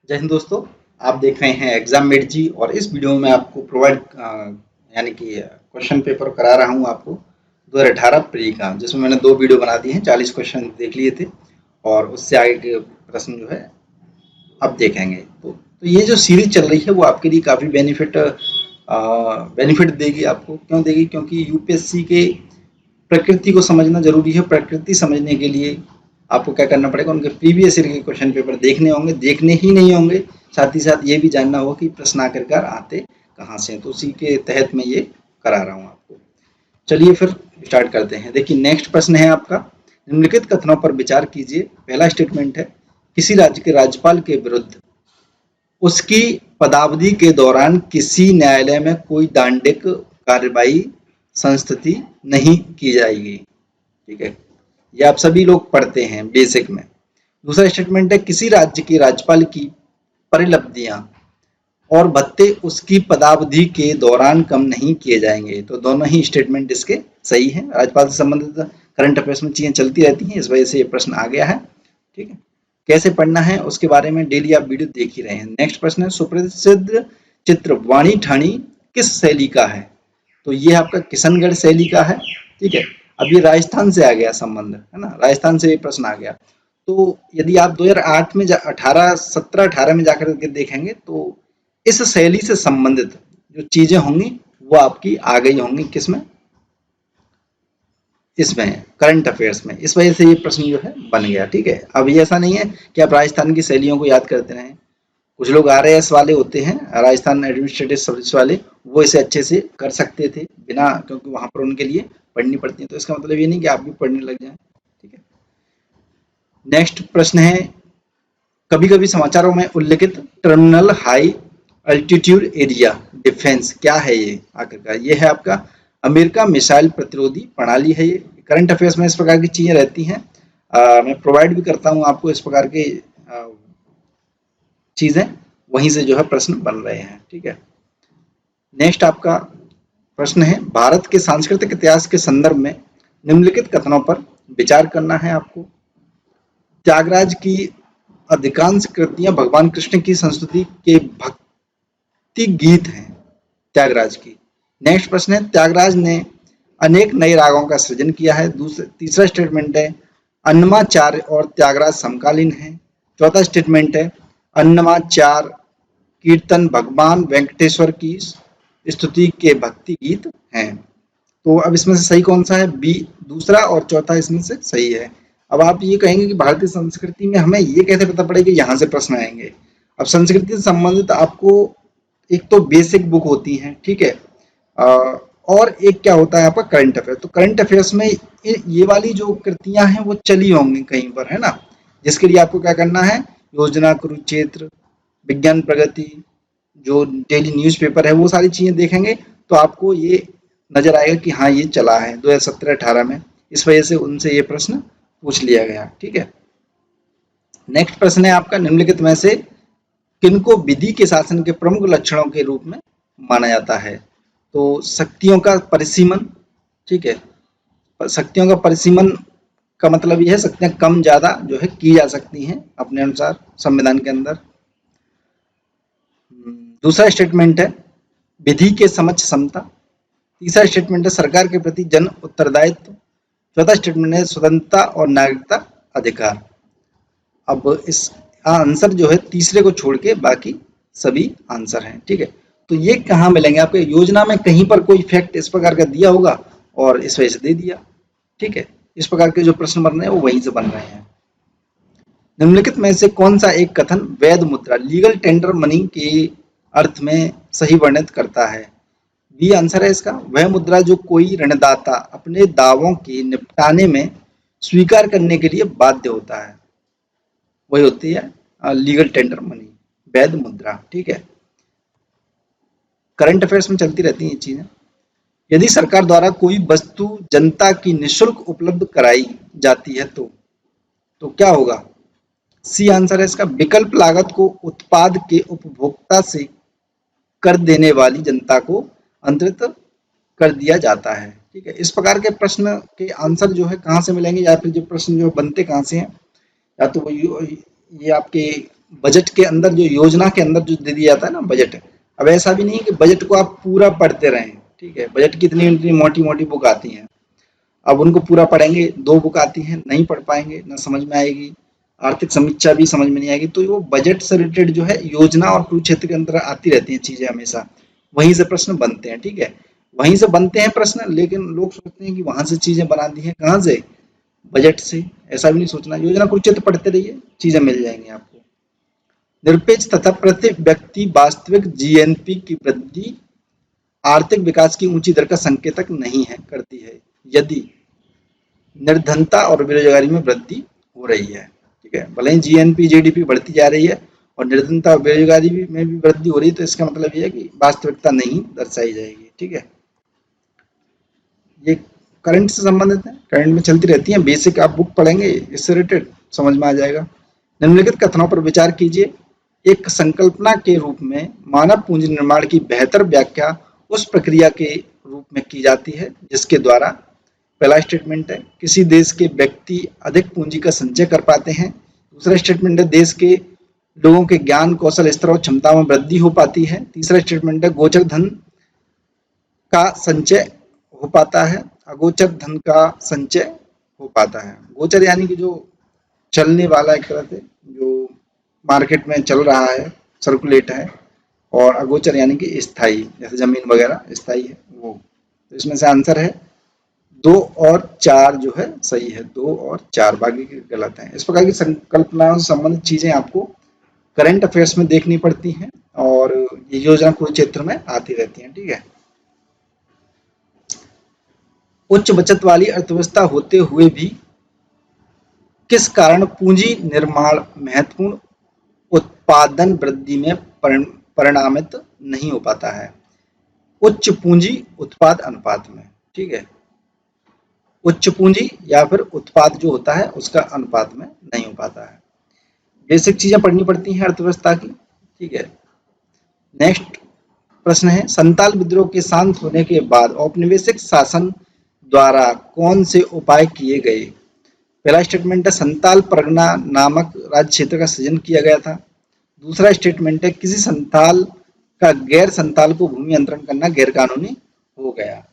जय हिंद दोस्तों। आप देख रहे हैं एग्जाम मेट जी और इस वीडियो में आपको प्रोवाइड यानी कि क्वेश्चन पेपर करा रहा हूं आपको 2018 प्री का, जिसमें मैंने 2 वीडियो बना दिए हैं। 40 क्वेश्चन देख लिए थे और उससे आगे के प्रश्न जो है अब देखेंगे। तो ये जो सीरीज चल रही है वो आपके लिए काफ़ी बेनिफिट देगी। आपको क्यों देगी? क्योंकि यूपीएससी के प्रकृति को समझना जरूरी है। प्रकृति समझने के लिए आपको क्या करना पड़ेगा, उनके प्रीवियस ईयर के क्वेश्चन पेपर देखने होंगे, देखने ही नहीं होंगे, साथ ही साथ ये भी जानना होगा कि प्रश्न आखिरकार आते कहाँ से हैं। तो उसी के तहत मैं ये करा रहा हूँ आपको। चलिए फिर स्टार्ट करते हैं। देखिए, नेक्स्ट प्रश्न है आपका, निम्नलिखित कथनों पर विचार कीजिए। पहला स्टेटमेंट है, किसी राज्य के राज्यपाल के विरुद्ध उसकी पदावधि के दौरान किसी न्यायालय में कोई दंडिक कार्रवाई संस्तुति नहीं की जाएगी। ठीक है, ये आप सभी लोग पढ़ते हैं बेसिक में। दूसरा स्टेटमेंट है, किसी राज्य के राज्यपाल की परिलब्धियां और भत्ते उसकी पदावधि के दौरान कम नहीं किए जाएंगे। तो दोनों ही स्टेटमेंट इसके सही हैं। राज्यपाल से संबंधित करंट अफेयर्स में चीजें चलती रहती हैं, इस वजह से ये प्रश्न आ गया है। ठीक है, कैसे पढ़ना है उसके बारे में डेली आप वीडियो देख ही रहे हैं। नेक्स्ट प्रश्न है, सुप्रसिद्ध चित्र वाणी ठाणी किस शैली का है? तो ये आपका किशनगढ़ शैली का है। ठीक है, अब ये राजस्थान से आ गया संबंध, है ना, राजस्थान से ये प्रश्न आ गया। तो यदि आप 2008 में 17-18 में जाकर के देखेंगे तो इस शैली से संबंधित जो चीजें होंगी वो आपकी आ गई होंगी किसमें, इसमें करंट अफेयर्स में। इस वजह से ये प्रश्न जो है बन गया। ठीक है, अब ये ऐसा नहीं है कि आप राजस्थान की शैलियों को याद करते रहें। कुछ लोग आरएएस वाले होते हैं, राजस्थान एडमिनिस्ट्रेटिव सर्विस वाले, वो इसे अच्छे से कर सकते थे बिना, क्योंकि वहां पर उनके लिए पढ़नी पड़ती है। तो इसका मतलब ये नहीं कि आप भी पढ़ने लग जाएं। ठीक है, नेक्स्ट प्रश्न है, कभी कभी समाचारों में उल्लेखित terminal high altitude area defence क्या है? ये आखिरकार ये है आपका अमेरिका मिसाइल प्रतिरोधी प्रणाली है। ये करंट अफेयर्स में इस प्रकार की चीजें रहती हैं। मैं प्रोवाइड भी करता हूं आपको इस प्रकार के चीजें, वहीं से जो है प्रश्न बन रहे हैं। ठीक है, नेक्स्ट आपका प्रश्न है, भारत के सांस्कृतिक इतिहास के संदर्भ में निम्नलिखित कथनों पर विचार करना है आपको। त्यागराज की अधिकांश कृतियां भगवान कृष्ण की संस्तुति के भक्ति गीत हैं, त्यागराज की। नेक्स्ट प्रश्न है, त्यागराज ने अनेक नए रागों का सृजन किया है। तीसरा स्टेटमेंट है, अन्नमाचार्य और त्यागराज समकालीन हैं। चौथा स्टेटमेंट है, अन्नमाचार्य कीर्तन भगवान वेंकटेश्वर की स्तुति के भक्ति गीत हैं। तो अब इसमें से सही कौन सा है? बी, दूसरा और चौथा इसमें से सही है। अब आप ये कहेंगे कि भारतीय संस्कृति में हमें ये कैसे पता पड़ेगा कि यहाँ से प्रश्न आएंगे। अब संस्कृति से संबंधित आपको एक तो बेसिक बुक होती है, ठीक है, और एक क्या होता है आपका करंट अफेयर। तो करंट अफेयर्स में ये वाली जो कृतियां हैं वो चली होंगी कहीं पर, है ना, जिसके लिए आपको क्या करना है, योजना, कुरुक्षेत्र, विज्ञान प्रगति, जो डेली न्यूज़पेपर है, वो सारी चीजें देखेंगे तो आपको ये नजर आएगा कि हाँ ये चला है 2017-18 में। इस वजह से उनसे ये प्रश्न पूछ लिया गया। ठीक है, नेक्स्ट प्रश्न है आपका, निम्नलिखित में से किनको विधि के शासन के प्रमुख लक्षणों के रूप में माना जाता है? तो शक्तियों का परिसीमन। ठीक है, शक्तियों का परिसीमन का मतलब यह है शक्तियां कम ज्यादा जो है की जा सकती हैं अपने अनुसार संविधान के अंदर। दूसरा स्टेटमेंट है विधि के समक्ष समता। तीसरा स्टेटमेंट है सरकार के प्रति जन उत्तरदायित्व। चौथा स्टेटमेंट है स्वतंत्रता और नागरिकता अधिकार। अब इस आंसर जो है तीसरे को छोड़ के बाकी सभी आंसर हैं। ठीक है, तो ये कहाँ मिलेंगे आपके? योजना में कहीं पर कोई फैक्ट इस प्रकार का दिया होगा और इस वजह से दे दिया। ठीक है, इस प्रकार के जो प्रश्न बन रहे हैं वो वहीं से बन रहे हैं। निम्नलिखित में से कौन सा एक कथन वैध मुद्रा लीगल टेंडर मनी के अर्थ में सही वर्णित करता है? बी आंसर है इसका, वह मुद्रा जो कोई ऋणदाता अपने दावों के निपटाने में स्वीकार करने के लिए बाध्य होता है, वही होती है लीगल टेंडर मनी, वैध मुद्रा। ठीक है, करंट अफेयर्स में चलती रहती हैं ये चीजें। यदि सरकार द्वारा कोई वस्तु जनता की निःशुल्क उपलब्ध कराई जाती है तो क्या होगा? सी आंसर है इसका, विकल्प लागत को उत्पाद के उपभोक्ता से कर देने वाली जनता को अंतरित कर दिया जाता है। ठीक है, इस प्रकार के प्रश्न के आंसर जो है कहाँ से मिलेंगे, या फिर जो प्रश्न जो बनते कहाँ से हैं, या तो वो ये आपके बजट के अंदर जो योजना के अंदर जो दे दिया जाता है ना बजट, अब ऐसा भी नहीं है कि बजट को आप पूरा पढ़ते रहें, ठीक है। बजट की इतनी इतनी मोटी मोटी बुक आती हैं, अब उनको पूरा पढ़ेंगे, 2 बुक आती हैं, नहीं पढ़ पाएंगे, ना समझ में आएगी, आर्थिक समीक्षा भी समझ में नहीं आएगी। तो वो बजट से रिलेटेड जो है योजना और कुरुक्षेत्र के अंदर आती रहती हैं चीजें हमेशा, वहीं से प्रश्न बनते हैं, ठीक है। वहीं से बनते हैं प्रश्न, लेकिन लोग सोचते हैं कि वहां से चीजें बना दी हैं, कहाँ से, बजट से। ऐसा भी नहीं सोचना, योजना कुरुक्षेत्र पढ़ते रहिए, चीजें मिल जाएंगी आपको। निरपेक्ष तथा प्रति व्यक्ति वास्तविक जीएनपी की वृद्धि आर्थिक विकास की ऊंची दर का संकेतक नहीं है करती है, यदि निर्धनता और बेरोजगारी में वृद्धि हो रही है, ठीक है। भले ही जीएनपी जीडीपी बढ़ती जा रही है और निर्धनता और बेरोजगारी में भी वृद्धि हो रही है, तो इसका मतलब ये है कि वास्तविकता नहीं दर्शाई जाएगी, ठीक है। ये करंट से संबंधित है, करंट में चलती रहती है, बेसिक आप बुक पढ़ेंगे इससे रिलेटेड समझ में आ जाएगा। निम्नलिखित कथनों पर विचार कीजिए। एक संकल्पना के रूप में मानव पूंजी निर्माण की बेहतर व्याख्या उस प्रक्रिया के रूप में की जाती है जिसके द्वारा, पहला स्टेटमेंट है, किसी देश के व्यक्ति अधिक पूंजी का संचय कर पाते हैं। दूसरा स्टेटमेंट है, देश के लोगों के ज्ञान कौशल स्तर और क्षमता में वृद्धि हो पाती है। तीसरा स्टेटमेंट है, गोचर धन का संचय हो पाता है, अगोचर धन का संचय हो पाता है। गोचर यानी कि जो चलने वाला, एक तरह से जो मार्केट में चल रहा है, सर्कुलेट है, और अगोचर यानी कि स्थायी, जैसे जमीन वगैरह स्थायी है वो। तो इसमें से आंसर है 2 और 4 जो है सही है, 2 और 4, बाकी के गलत हैं। इस प्रकार की संकल्पनाओं से संबंधित चीजें आपको करंट अफेयर्स में देखनी पड़ती हैं और ये योजना कुरुक्षेत्र में आती रहती हैं, ठीक है। उच्च बचत वाली अर्थव्यवस्था होते हुए भी किस कारण पूंजी निर्माण महत्वपूर्ण उत्पादन वृद्धि में परिणामित नहीं हो पाता है? उच्च पूंजी उत्पाद अनुपात में, ठीक है। उच्च पूंजी या फिर उत्पाद जो होता है उसका अनुपात में नहीं हो पाता है। बेसिक चीजें पढ़नी पड़ती हैं अर्थव्यवस्था की, ठीक है। नेक्स्ट प्रश्न है, संताल विद्रोह के शांत होने के बाद औपनिवेशिक शासन द्वारा कौन से उपाय किए गए? पहला स्टेटमेंट है, संताल परगना नामक राज्य क्षेत्र का सृजन किया गया था। दूसरा स्टेटमेंट है, किसी संताल का गैर संताल को भूमि अंतरण करना गैर कानूनी हो गया।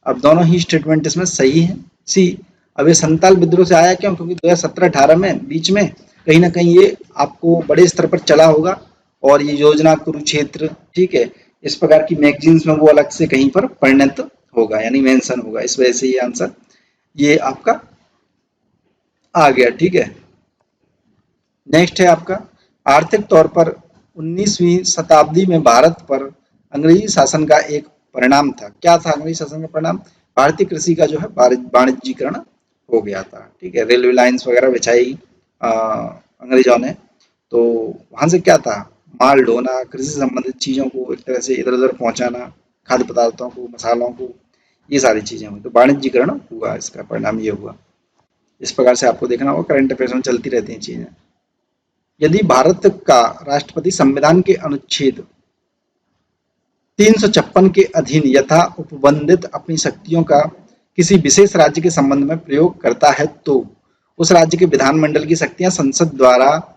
अब दोनों ही स्टेटमेंट इसमें सही है। सी, अब ये संताल विद्रोह से आया क्यों? क्योंकि 2017-18 में बीच में कहीं ना कहीं ये आपको बड़े स्तर पर चला होगा और ये योजना कुरुक्षेत्र, ठीक है, इस प्रकार की मैगजीन्स में वो अलग से कहीं पर परिणत होगा, यानी मेंशन होगा। इस वजह से ये आंसर ये आपका आ गया, ठीक है। नेक्स्ट है आपका, आर्थिक तौर पर 19वीं शताब्दी में भारत पर अंग्रेजी शासन का एक परिणाम था। क्या था अंग्रेजी शासन का परिणाम? भारतीय कृषि का जो है वाणिज्यीकरण हो गया था, ठीक है। रेलवे लाइंस वगैरह बिछाई अंग्रेजों ने, तो वहां से क्या था, माल ढोना, कृषि से संबंधित चीजों को एक तरह से इधर उधर पहुंचाना, खाद्य पदार्थों को, मसालों को, ये सारी चीजें हुई, तो वाणिज्यीकरण हुआ, इसका परिणाम ये हुआ। इस प्रकार से आपको देखना होगा, करंट अफेयर्स में चलती रहती हैं चीजें। यदि भारत का राष्ट्रपति संविधान के अनुच्छेद 356 के अधीन यथा उपबंधित अपनी शक्तियों का किसी विशेष राज्य के संबंध में प्रयोग करता है तो उस राज्य के विधानमंडल की शक्तियां संसद द्वारा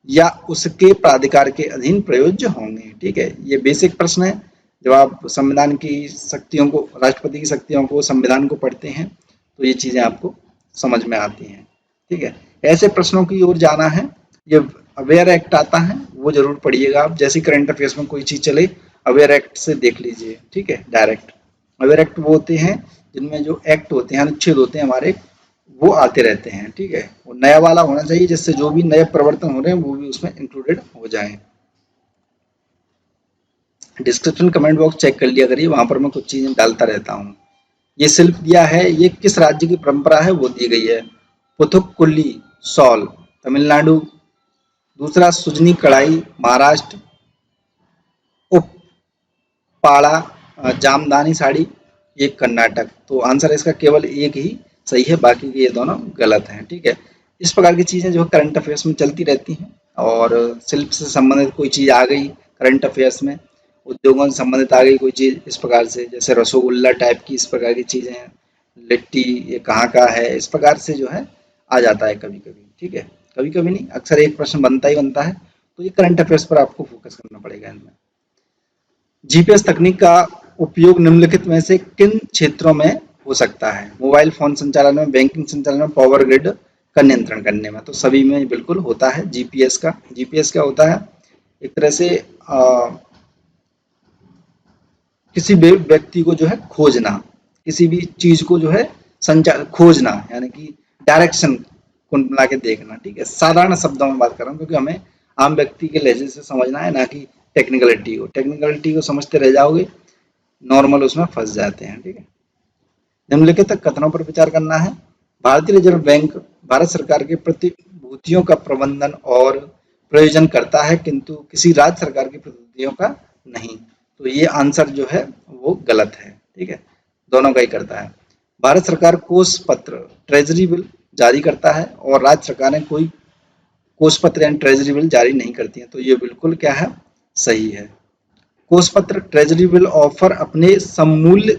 या उसके प्राधिकार के अधीन प्रयोज्य होंगे, ठीक है। ये बेसिक प्रश्न है। जब आप संविधान की शक्तियों को, राष्ट्रपति की शक्तियों को, संविधान को पढ़ते हैं तो ये चीजें आपको समझ में आती हैं, ठीक है। ऐसे प्रश्नों की ओर जाना है। ये अवेयर एक्ट आता है, वो जरूर पढ़िएगा आप। जैसे करंट अफेयर्स में कोई चीज चले, अवेयर एक्ट से देख लीजिए, ठीक है। डायरेक्ट अवेयर एक्ट वो होते हैं जिनमें जो एक्ट होते हैं, अनुच्छेद होते हैं हमारे, वो आते रहते हैं, ठीक है। वो नया वाला होना चाहिए जिससे जो भी नए परिवर्तन हो रहे हैं वो भी उसमें इंक्लूडेड हो जाए। डिस्क्रिप्शन कमेंट बॉक्स चेक कर लिया करिए, वहां पर मैं कुछ चीजें डालता रहता हूँ। ये शिल्प दिया है, ये किस राज्य की परंपरा है वो दी गई है, पुथुक्कुली सॉल तमिलनाडु। दूसरा, सुजनी कढ़ाई महाराष्ट्र। उपपाड़ा जामदानी साड़ी ये कर्नाटक। तो आंसर इसका केवल एक ही सही है, बाकी के ये दोनों गलत हैं, ठीक है। इस प्रकार की चीजें जो करंट अफेयर्स में चलती रहती हैं, और शिल्प से संबंधित कोई चीज आ गई करंट अफेयर्स में, उद्योगों से संबंधित आ गई कोई चीज इस प्रकार से, जैसे रसगुल्ला टाइप की इस प्रकार की चीजें हैं, लिट्टी ये कहाँ का है, इस प्रकार से जो है आ जाता है कभी कभी, ठीक है। कभी कभी नहीं, अक्सर एक प्रश्न बनता ही बनता है, तो ये करंट अफेयर्स पर आपको फोकस करना पड़ेगा इनमें। जीपीएस तकनीक का उपयोग निम्नलिखित में से किन क्षेत्रों में हो सकता है? मोबाइल फोन संचालन में, बैंकिंग संचालन में, पावर ग्रिड का नियंत्रण करने में। तो सभी में बिल्कुल होता है जीपीएस का। जीपीएस क्या होता है? एक तरह से किसी भी व्यक्ति को जो है खोजना, किसी भी चीज को जो है खोजना, यानी कि डायरेक्शन को ला के देखना। ठीक है, साधारण शब्दों में बात कर रहा हूँ क्योंकि हमें आम व्यक्ति के लहजे से समझना है, ना कि टेक्निकलिटी को समझते रह जाओगे, नॉर्मल उसमें फंस जाते हैं। ठीक है, निम्नलिखित कथनों पर विचार करना है। भारतीय रिजर्व बैंक भारत सरकार के प्रतिभूतियों का प्रबंधन और प्रयोजन करता है, किंतु किसी राज्य सरकार की प्रतिभूतियों का नहीं। तो ये आंसर जो है वो गलत है। ठीक है, दोनों का ही करता है। भारत सरकार कोष पत्र ट्रेजरी बिल जारी करता है और राज्य सरकारें कोई कोष पत्र यानी ट्रेजरी बिल जारी नहीं करती हैं। तो ये बिल्कुल क्या है? सही है। कोष पत्र ट्रेजरी बिल ऑफर अपने सममूल्य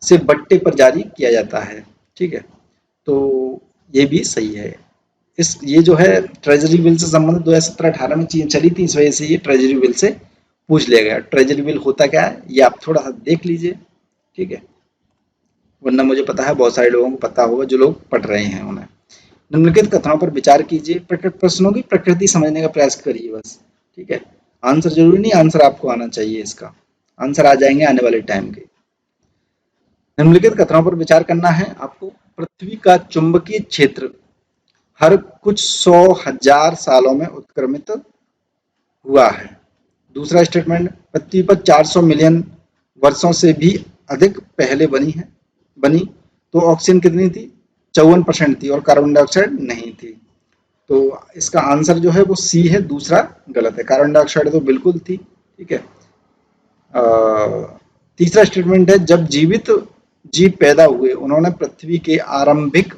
से बट्टे पर जारी किया जाता है। ठीक है, तो ये भी सही है। ये जो है ट्रेजरी बिल से संबंधित 2017-18 में चीजें चली थी, इस वजह से ये ट्रेजरी बिल से पूछ लिया गया। ट्रेजरी बिल होता क्या है ये आप थोड़ा सा देख लीजिए। ठीक है, वरना मुझे पता है बहुत सारे लोगों को पता होगा जो लोग पढ़ रहे हैं उन्हें। निम्नलिखित कथनों पर विचार कीजिए, प्रश्नों की प्रकृति समझने का प्रयास करिए बस। ठीक है, आंसर जरूरी नहीं, आंसर आपको आना चाहिए, इसका आंसर आ जाएंगे आने वाले टाइम के। निम्नलिखित कथनों पर विचार करना है आपको। पृथ्वी का चुंबकीय क्षेत्र हर कुछ 100,000 सालों में उत्क्रमित हुआ है। दूसरा स्टेटमेंट, पृथ्वी पर 400 मिलियन वर्षों से भी अधिक पहले बनी तो ऑक्सीजन कितनी थी? 54% थी और कार्बन डाइऑक्साइड नहीं थी। तो इसका आंसर जो है वो सी है, दूसरा गलत है। कार्बन डाइऑक्साइड तो बिल्कुल थी। ठीक है, तीसरा स्टेटमेंट है, जब जीवित जीव पैदा हुए उन्होंने पृथ्वी के आरंभिक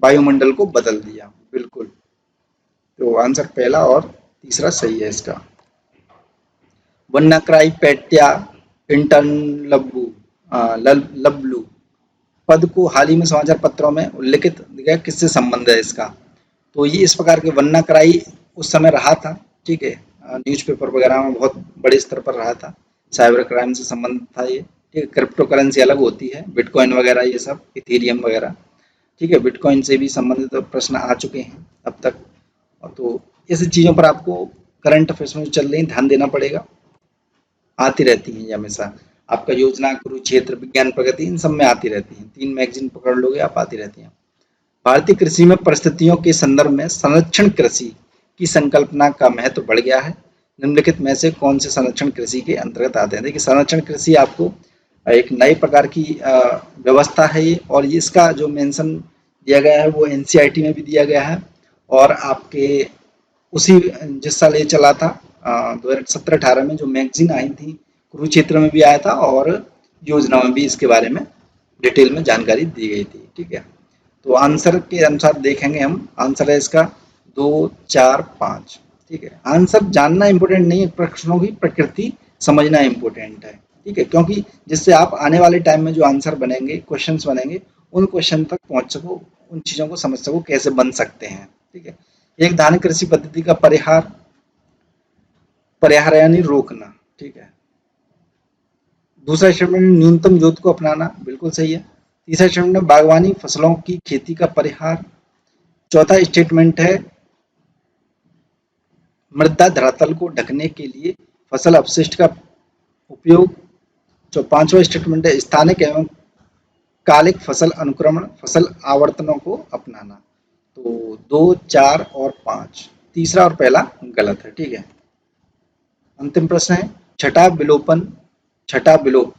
वायुमंडल को बदल दिया। बिल्कुल, तो आंसर पहला और तीसरा सही है इसका। वन्नाक्राई पैट्या लब्लू पद को हाल ही में समाचार पत्रों में उल्लेखित गया, किससे संबंध है इसका? तो ये इस प्रकार के वन्नाक्राई उस समय रहा था। ठीक है, न्यूज़पेपर वगैरह में बहुत बड़े स्तर पर रहा था, साइबर क्राइम से संबंधित था ये। ठीक है, क्रिप्टो करेंसी अलग होती है, बिटकॉइन वगैरह ये सब, इथेरियम वगैरह। ठीक है, बिटकॉइन से भी संबंधित प्रश्न आ चुके हैं अब तक। तो ऐसी चीज़ों पर आपको करंट अफेयर्स में चल रही ध्यान देना पड़ेगा, आती रहती हैं ये हमेशा। आपका योजना, कुरुक्षेत्र, विज्ञान प्रगति, इन सब में आती रहती हैं। 3 मैगजीन पकड़ लोगे आप, आती रहती हैं। भारतीय कृषि में परिस्थितियों के संदर्भ में संरक्षण कृषि की संकल्पना का महत्व बढ़ गया है। निम्नलिखित में से कौन से संरक्षण कृषि के अंतर्गत आते हैं? देखिए, संरक्षण कृषि आपको एक नए प्रकार की व्यवस्था है ये, और इसका जो मेंशन दिया गया है वो एनसीईआरटी में भी दिया गया है, और आपके उसी जिस साल ये चला था 2017-18 में जो मैगजीन आई थी कुरुक्षेत्र में भी आया था, और योजना में भी इसके बारे में डिटेल में जानकारी दी गई थी। ठीक है, तो आंसर के अनुसार देखेंगे हम, आंसर है इसका 2, 4, 5। ठीक है, आंसर जानना इंपॉर्टेंट नहीं है, प्रश्नों की प्रकृति समझना इंपॉर्टेंट है। ठीक है, क्योंकि जिससे आप आने वाले टाइम में जो आंसर बनेंगे, क्वेश्चंस बनेंगे, उन क्वेश्चन तक पहुंच सको, उन चीजों को समझ सको कैसे बन सकते हैं। ठीक है, एक धान्य कृषि पद्धति का परिहार यानी रोकना। ठीक है, दूसरा स्टेटमेंट, न्यूनतम जोत को अपनाना, बिल्कुल सही है। तीसरा स्टेटमेंट, बागवानी फसलों की खेती का परिहार। चौथा स्टेटमेंट है, मृदा धरातल को ढकने के लिए फसल अपशिष्ट का उपयोग। जो पांचवा स्टेटमेंट है, स्थानिक एवं कालिक फसल अनुक्रमण, फसल आवर्तनों को अपनाना। तो 2, 4 और 5, तीसरा और पहला गलत है। ठीक है, अंतिम प्रश्न है, छठा विलोप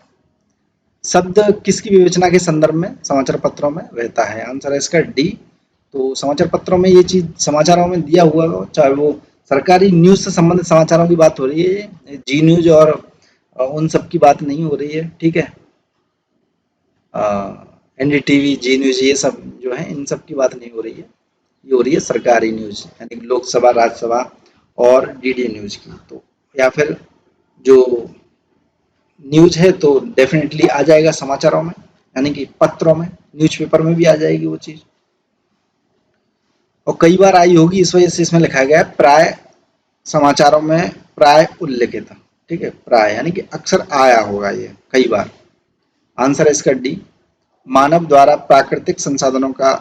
शब्द किसकी विवेचना के संदर्भ में समाचार पत्रों में रहता है? आंसर है इसका डी। तो समाचार पत्रों में ये चीज समाचारों में दिया हुआ हो, चाहे वो सरकारी न्यूज से संबंधित समाचारों की बात हो रही है, जी न्यूज और उन सब की बात नहीं हो रही है। ठीक है, एनडीटीवी, जी न्यूज, ये सब जो है इन सब की बात नहीं हो रही है, ये हो रही है सरकारी न्यूज, यानी लोकसभा, राज्यसभा और डीडी न्यूज की। तो या फिर जो न्यूज है तो डेफिनेटली आ जाएगा समाचारों में, यानी कि पत्रों में, न्यूज़पेपर में भी आ जाएगी वो चीज, और कई बार आई होगी, इस वजह से इसमें लिखा गया है प्राय समाचारों में प्राय उल्लेखित, ठीक है, प्राय यानी कि अक्सर आया होगा ये कई बार। आंसर है इसका डी, मानव द्वारा प्राकृतिक संसाधनों का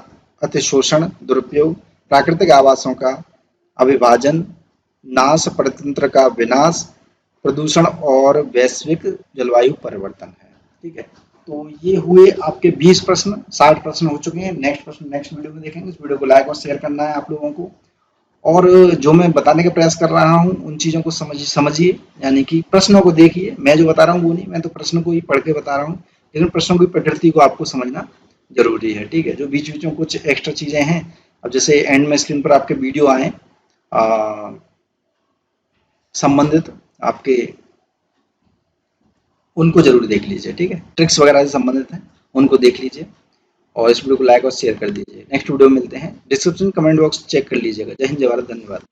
अतिशोषण, दुरुपयोग, प्राकृतिक आवासों का अविभाजन, नाश, परतंत्र का विनाश, प्रदूषण और वैश्विक जलवायु परिवर्तन है। ठीक है, तो ये हुए आपके 20 प्रश्न, 60 प्रश्न हो चुके हैं। नेक्स्ट प्रश्न नेक्स्ट वीडियो में देखेंगे। इस वीडियो को लाइक और शेयर करना है आप लोगों को, और जो मैं बताने का प्रयास कर रहा हूँ उन चीज़ों को समझिए, यानी कि प्रश्नों को देखिए। मैं जो बता रहा हूँ वो नहीं, मैं तो प्रश्न को ही पढ़ के बता रहा हूँ, लेकिन प्रश्नों की प्रकृति को आपको समझना जरूरी है। ठीक है, जो बीच बीच में कुछ एक्स्ट्रा चीज़ें हैं, अब जैसे एंड में स्क्रीन पर आपके वीडियो आए संबंधित आपके, उनको जरूर देख लीजिए। ठीक है, ट्रिक्स वगैरह से संबंधित हैं उनको देख लीजिए, और इस वीडियो को लाइक और शेयर कर दीजिए। नेक्स्ट वीडियो में मिलते हैं। डिस्क्रिप्शन कमेंट बॉक्स चेक कर लीजिएगा। जय हिंद, जय भारत, धन्यवाद।